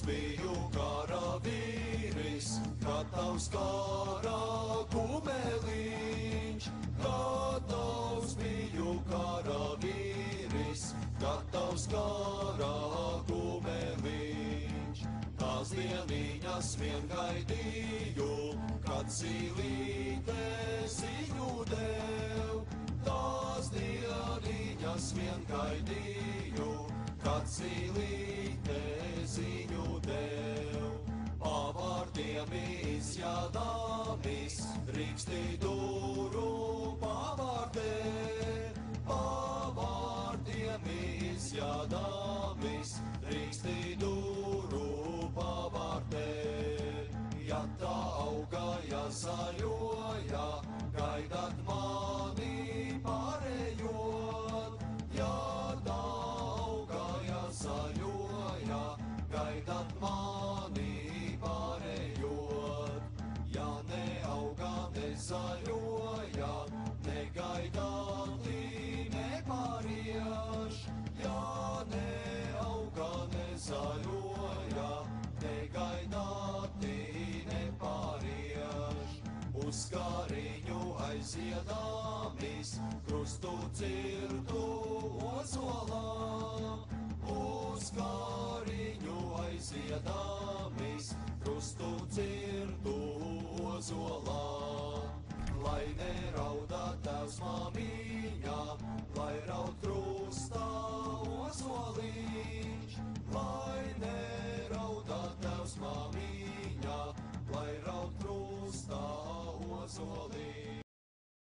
biju karavīris, gatavs kara kumeliņš. Gatavs biju karavīris, gatavs kara kumeliņš. Tās dieniņas vien gaidīju, kad zīlīte ziņu dev. Tās dieniņas vien gaidīju, kad zīlīte ziņu dev. Pavārdiem izjādāmis, Rīkstidūru pavārdē. Pavārdiem izjādāmis, Rīkstidūru pavārdē. Ja tā augaja zaļoja, gaidat mani pārējot. Ja tā augaja zaļoja, gaidat mani pārējot. Ja neauga, nezaļoja, negaidāti nepārieš. Ja neauga, nezaļoja, negaidāti nepārieš. Uz kāriņu aiziedāmis, krustu cirtu ozolā. Uz kāriņu aiziedāmis, krustu cirtu ozolā.